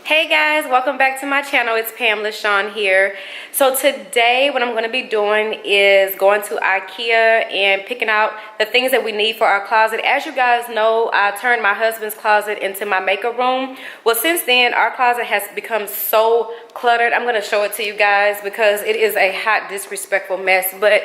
Hey guys, welcome back to my channel. It's PamLashawn here. So today what I'm going to be doing is going to IKEA and picking out the things that we need for our closet. As you guys know, I turned my husband's closet into my makeup room. Well, since then our closet has become so cluttered. I'm going to show it to you guys because it is a hot, disrespectful mess. But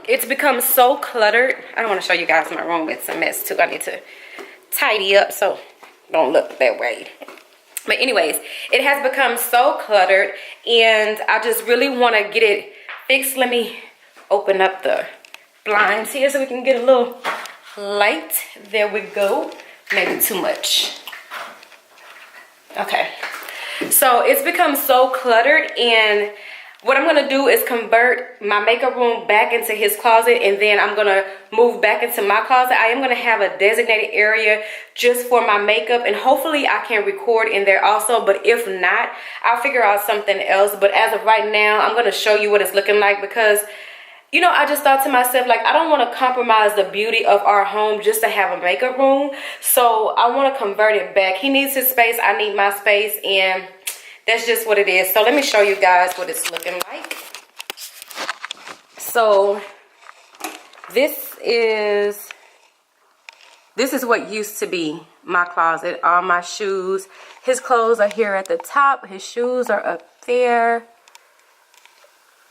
it's become so cluttered. I don't want to show you guys my room. It's a mess too. I need to tidy up so don't look that way. But anyways, it has become so cluttered and I just really want to get it fixed. Let me open up the blinds here so we can get a little light. There we go. Maybe too much. Okay. So it's become so cluttered, and what I'm going to do is convert my makeup room back into his closet, and then I'm going to move back into my closet. I am going to have a designated area just for my makeup, and hopefully I can record in there also. But if not, I'll figure out something else. But as of right now, I'm going to show you what it's looking like because, you know, I just thought to myself, like, I don't want to compromise the beauty of our home just to have a makeup room. So I want to convert it back. He needs his space. I need my space, and that's just what it is. So let me show you guys what it's looking like. So this is what used to be my closet. All my shoes. His clothes are here at the top. His shoes are up there.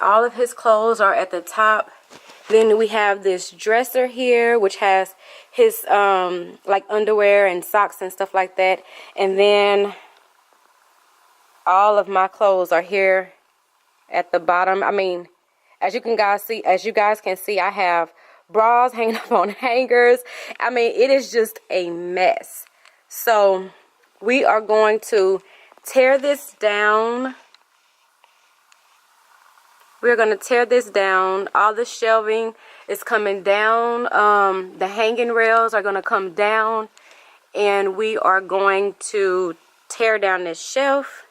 All of his clothes are at the top. Then we have this dresser here, which has his like underwear and socks and stuff like that. And then all of my clothes are here at the bottom. I mean, as you guys can see, I have bras hanging up on hangers. I mean, it is just a mess. So we are going to tear this down. We're going to tear this down. All the shelving is coming down. The hanging rails are going to come down, and we are going to tear down this shelf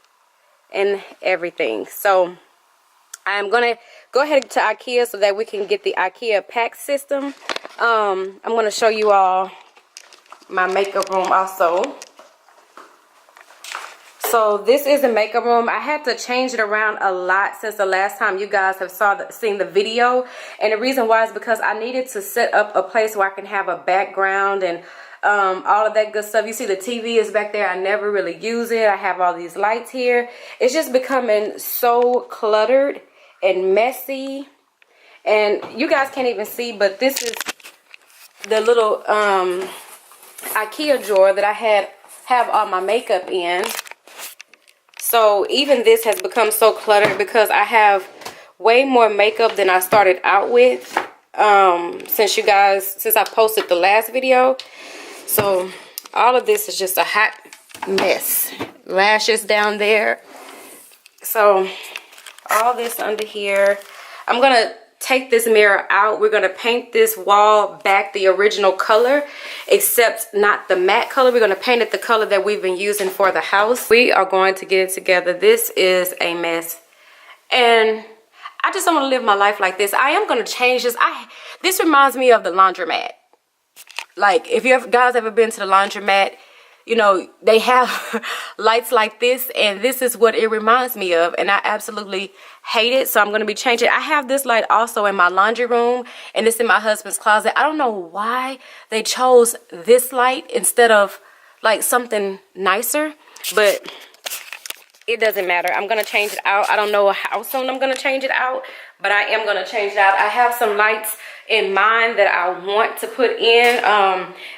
and everything. So I'm gonna go ahead to IKEA so that we can get the IKEA pack system. I'm gonna show you all my makeup room also. So this is the makeup room. I had to change it around a lot since the last time you guys have seen the video, and the reason why is because I needed to set up a place where I can have a background and all of that good stuff. You see the TV is back there. I never really use it. I have all these lights here. It's just becoming so cluttered and messy, and you guys can't even see, but this is the little IKEA drawer that I have all my makeup in. So even this has become so cluttered because I have way more makeup than I started out with since I posted the last video. So all of this is just a hot mess. Lashes down there. So all this under here. I'm going to take this mirror out. We're going to paint this wall back the original color, except not the matte color. We're going to paint it the color that we've been using for the house. We are going to get it together. This is a mess. And I just don't want to live my life like this. I am going to change this. This reminds me of the laundromat. Like, if you guys ever been to the laundromat, you know, they have lights like this, and this is what it reminds me of, and I absolutely hate it. So I'm going to be changing. I have this light also in my laundry room, and it's in my husband's closet. I don't know why they chose this light instead of like something nicer, but it doesn't matter. I'm going to change it out. I don't know how soon I'm going to change it out, but I am going to change it out. I have some lights in mind that I want to put in.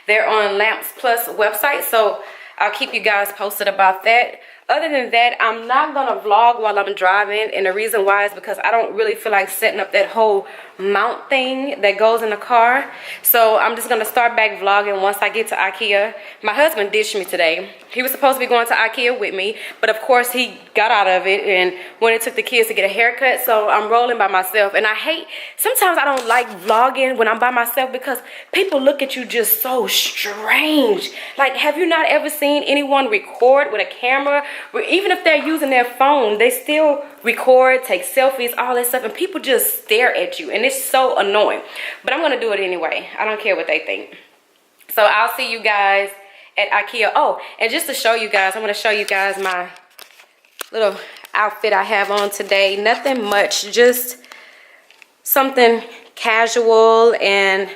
They're on Lamps Plus website, so I'll keep you guys posted about that. Other than that, I'm not gonna vlog while I'm driving, and the reason why is because I don't really feel like setting up that whole mount thing that goes in the car. So I'm just gonna start back vlogging once I get to IKEA. My husband ditched me today. He was supposed to be going to IKEA with me, but of course he got out of it and went and took the kids to get a haircut. So I'm rolling by myself, and sometimes I don't like vlogging when I'm by myself because people look at you just so strange. Like, have you not ever seen anyone record with a camera? Even if they're using their phone, they still record, take selfies, all that stuff, and people just stare at you, and it's so annoying. But I'm gonna do it anyway. I don't care what they think. So I'll see you guys at IKEA. Oh, and just to show you guys, I'm going to show you guys my little outfit I have on today. Nothing much, just something casual and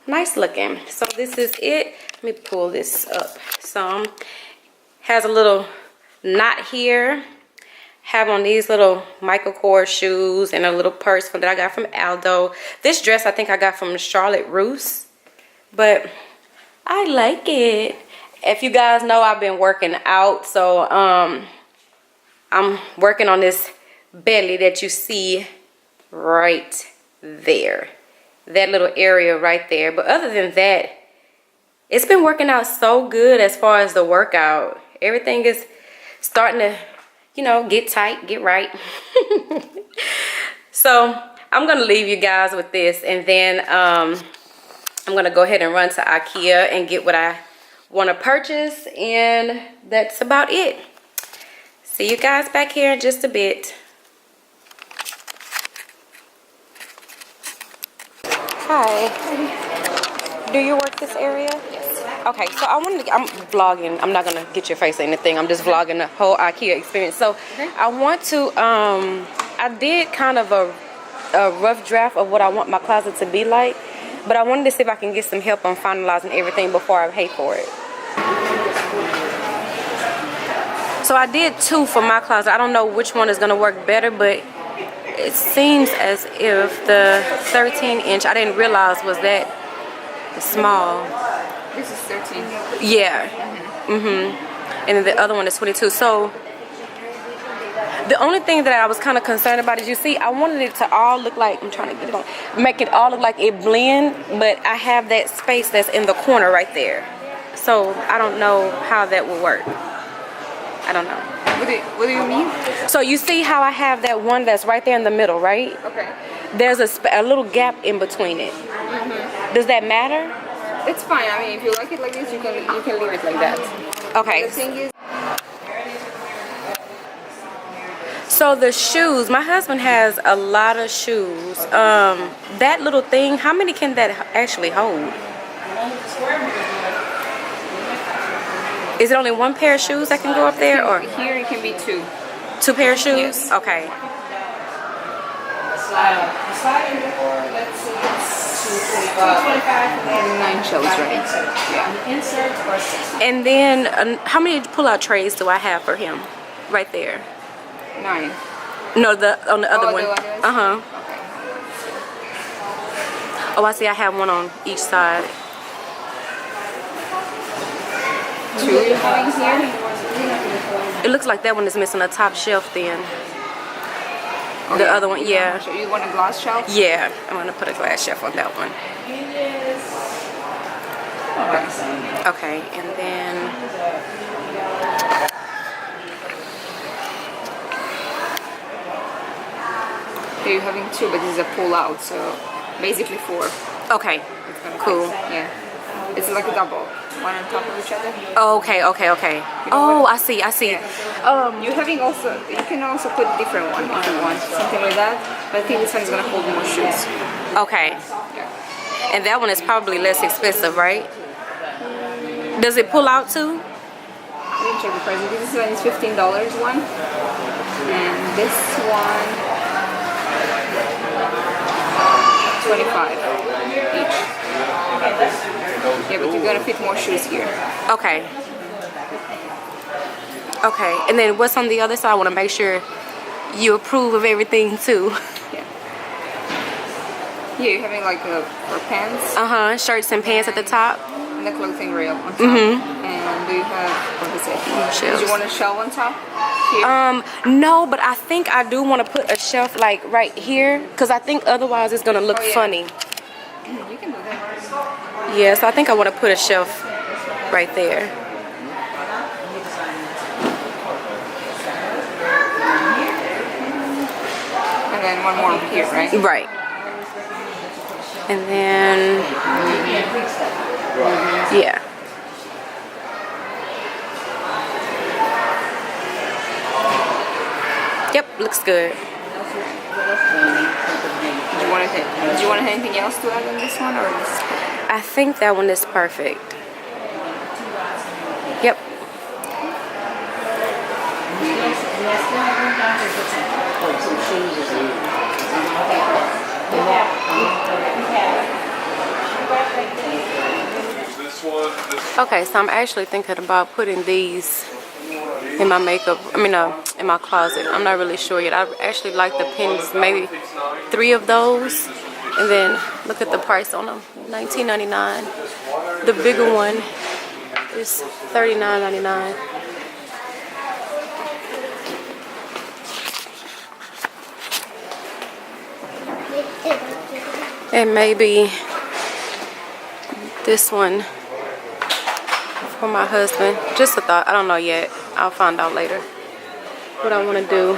nice looking. So this is it. Let me pull this up some. Has a little knot here. Have on these little Michael Kors shoes and a little purse that I got from Aldo. This dress I think I got from Charlotte Russe, but I like it. If you guys know, I've been working out, so I'm working on this belly that you see right there, that little area right there. But other than that, it's been working out so good as far as the workout. Everything is starting to, you know, get tight, get right. So I'm gonna leave you guys with this, and then I'm gonna go ahead and run to IKEA and get what I want to purchase, and that's about it. See you guys back here in just a bit. Hi. Do you work this area? Yes. Okay, so I'm vlogging. I'm not gonna get your face or anything. I'm just vlogging the whole IKEA experience. So I want to I did kind of a rough draft of what I want my closet to be like, but I wanted to see if I can get some help on finalizing everything before I pay for it. So I did 2 for my closet. I don't know which one is gonna work better, but it seems as if the 13-inch, I didn't realize was that small. This is 13. Yeah. And then the other one is 22. So the only thing that I was kind of concerned about is, you see, I wanted it to all look like, I'm trying to get it on, make it all look like it blend, but I have that space that's in the corner right there. So I don't know how that will work. I don't know. What do you mean? So you see how I have that one that's right there in the middle, right? Okay. There's a little gap in between it. Does that matter? It's fine. I mean, if you like it like this, you can leave it like that. Okay. The thing is, so the shoes, my husband has a lot of shoes. That little thing, how many can that actually hold? Is it only 1 pair of shoes that can go up there, or here it can be 2. 2 pair of shoes? Yes. Okay. Let's see, it's 225 and 9 shells ready. Yeah. And then how many pull-out trays do I have for him? Right there. 9. No, on the other one. The others? Uh-huh. Okay. Oh, I see. I have one on each side. 2 you're having here? It looks like that one is missing a top shelf then. Oh, The yeah. other one, yeah. So you want a glass shelf? Yeah, I'm going to put a glass shelf on that one. Okay, and then... Here you're having 2, but this is a pull out, so basically 4. Okay, It's gonna cool. fit. Yeah. It's like a double. One on top of each other. Okay. Oh, I see. Yeah. You're having also, you can also put a different one if you want, something like that. But I think this one is gonna hold more shoes. Okay. Yeah. And that one is probably less expensive, right? Does it pull out too? Let me check the price. This one is $15 one, and this one 25 each. Yeah, but you're gonna fit more shoes here. Okay. Okay, and then what's on the other side? I want to make sure you approve of everything too. Yeah. Yeah, you're having like for pants. Shirts and pants at the top. And the clothing rail on top. And do you have, what is it? Shelves. Did you want a shelf on top? Here? No, but I think I do want to put a shelf like right here, because I think otherwise it's gonna look funny. You can do that. Yeah, so I think I want to put a shelf right there. And then one more here, right? Right. And then, yeah. Yep, looks good. Did you want anything else to add on this one, or this? I think that one is perfect. Yep. Okay, so I'm actually thinking about putting these in my makeup, in my closet. I'm not really sure yet. I actually like the pins, maybe 3 of those. And then look at the price on them, $19.99. The bigger one is $39.99. And maybe this one for my husband. Just a thought. I don't know yet. I'll find out later what I want to do.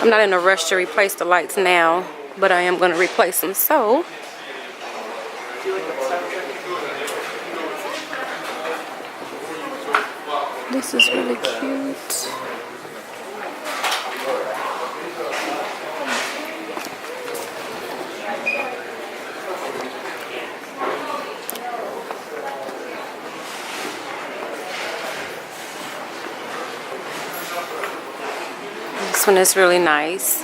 I'm not in a rush to replace the lights now, but I am going to replace them. So this is really cute. This one is really nice.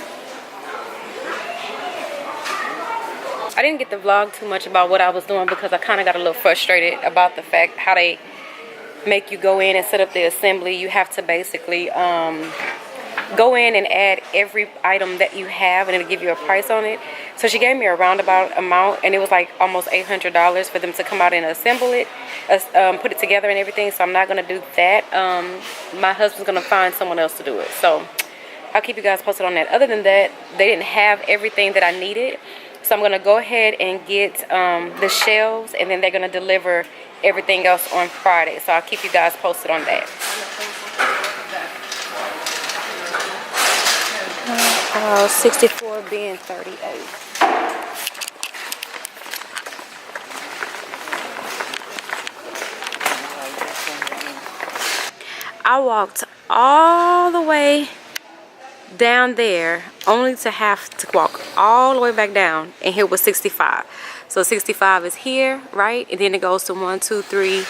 I didn't get to vlog too much about what I was doing because I kind of got a little frustrated about the fact how they make you go in and set up the assembly. You have to basically go in and add every item that you have, and it'll give you a price on it. So she gave me a roundabout amount, and it was like almost $800 for them to come out and assemble it, put it together and everything. So I'm not going to do that. My husband's going to find someone else to do it. So I'll keep you guys posted on that. Other than that, they didn't have everything that I needed. So I'm going to go ahead and get the shelves, and then they're going to deliver everything else on Friday. So I'll keep you guys posted on that. 64 being 38. I walked all the way down there only to have to walk all the way back down, and here was 65. So 65 is here, right? And then it goes to 1, 2, 3,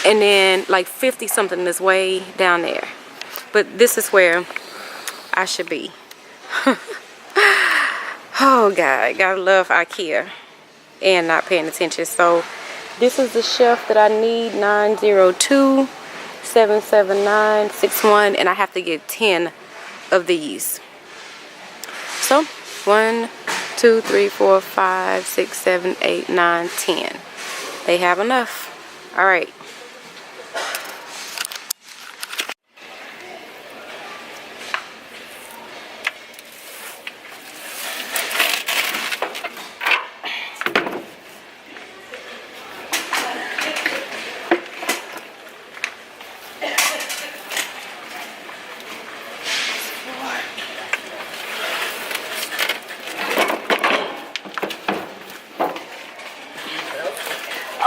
and then like 50 something is way down there. But this is where I should be. Oh God, gotta love IKEA and not paying attention. So this is the shelf that I need, 902 779 61, and I have to get 10 of these. So 1, 2, 3, 4, 5, 6, 7, 8, 9, 10. They have enough. All right.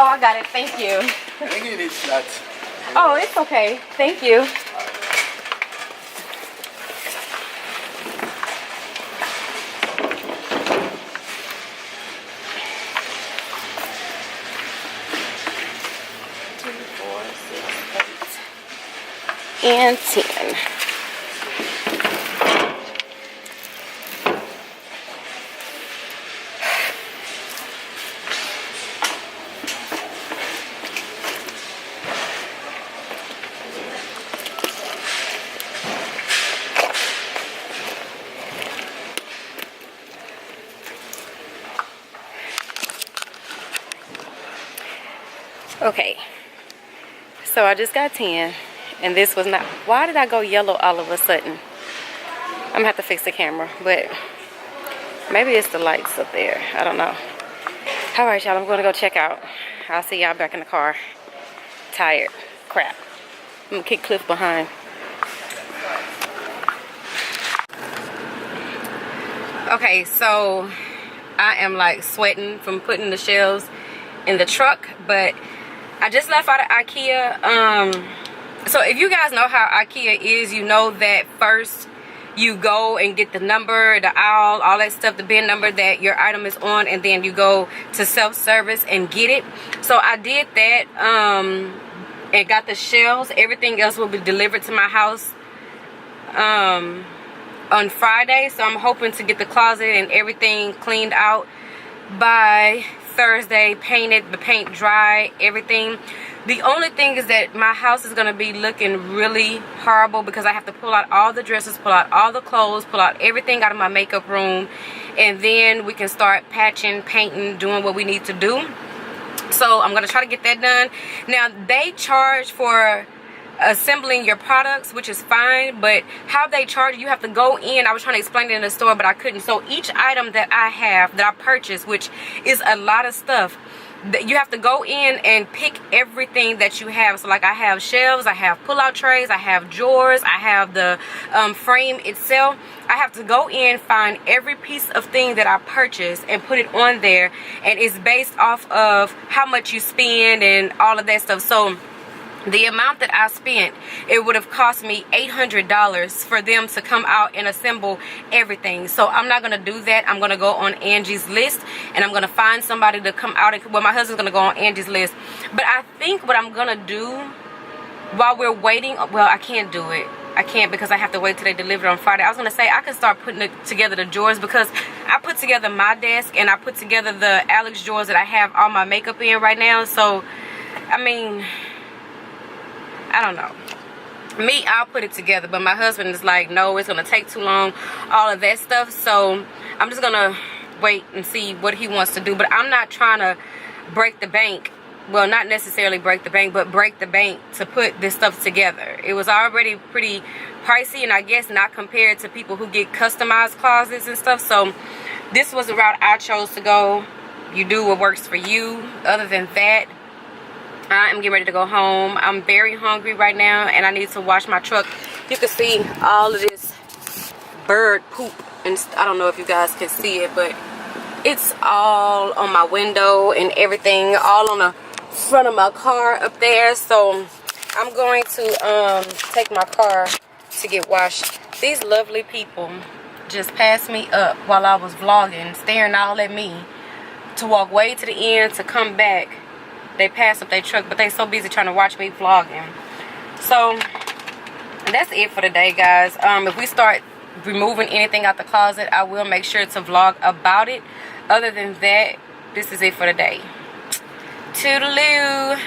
Oh, I got it. Thank you. I think it is that. Oh, it's okay. Thank you. And 10. Okay, so I just got 10, and this was not, why did I go yellow all of a sudden? I'm gonna have to fix the camera, but maybe it's the lights up there, I don't know. All right, y'all, I'm gonna go check out. I'll see y'all back in the car. Tired, crap. I'm gonna kick Cliff behind. Okay, so I am like sweating from putting the shelves in the truck, but I just left out of IKEA. So if you guys know how IKEA is, you know that first you go and get the number, the aisle, all that stuff, the bin number that your item is on, and then you go to self-service and get it. So I did that and got the shelves. Everything else will be delivered to my house on Friday. So I'm hoping to get the closet and everything cleaned out by Thursday, painted, the paint dry, everything. The only thing is that my house is going to be looking really horrible because I have to pull out all the dresses, pull out all the clothes, pull out everything out of my makeup room, and then we can start patching, painting, doing what we need to do. So I'm going to try to get that done. Now, they charge for assembling your products, which is fine, but how they charge you have to go in. I was trying to explain it in the store, but I couldn't. So each item that I have, that I purchased, which is a lot of stuff, you have to go in and pick everything that you have. So like I have shelves, I have pull-out trays, I have drawers, I have the frame itself. I have to go in, find every piece of thing that I purchased and put it on there, and it's based off of how much you spend and all of that stuff. So the amount that I spent, it would have cost me $800 for them to come out and assemble everything. So I'm not going to do that. I'm going to go on Angie's list, and I'm going to find somebody to come out. Well, my husband's going to go on Angie's list. But I think what I'm going to do while we're waiting, well, I can't do it. I can't because I have to wait till they deliver on Friday. I was going to say I can start putting together the drawers, because I put together my desk and I put together the Alex drawers that I have all my makeup in right now. So, I mean, I don't know. Me, I'll put it together, but my husband is like, no, it's going to take too long, all of that stuff. So I'm just going to wait and see what he wants to do. But I'm not trying to break the bank. Well, not necessarily break the bank, but break the bank to put this stuff together. It was already pretty pricey, and I guess not compared to people who get customized closets and stuff. So this was the route I chose to go. You do what works for you. Other than that, I am getting ready to go home. I'm very hungry right now, and I need to wash my truck. You can see all of this bird poop, and I don't know if you guys can see it, but it's all on my window and everything, all on the front of my car up there. So I'm going to take my car to get washed. These lovely people just passed me up while I was vlogging, staring all at me, to walk way to the end to come back. They passed up their truck, but they so busy trying to watch me vlogging. So that's it for today, guys. If we start removing anything out the closet, I will make sure to vlog about it. Other than that, this is it for today. Toodaloo.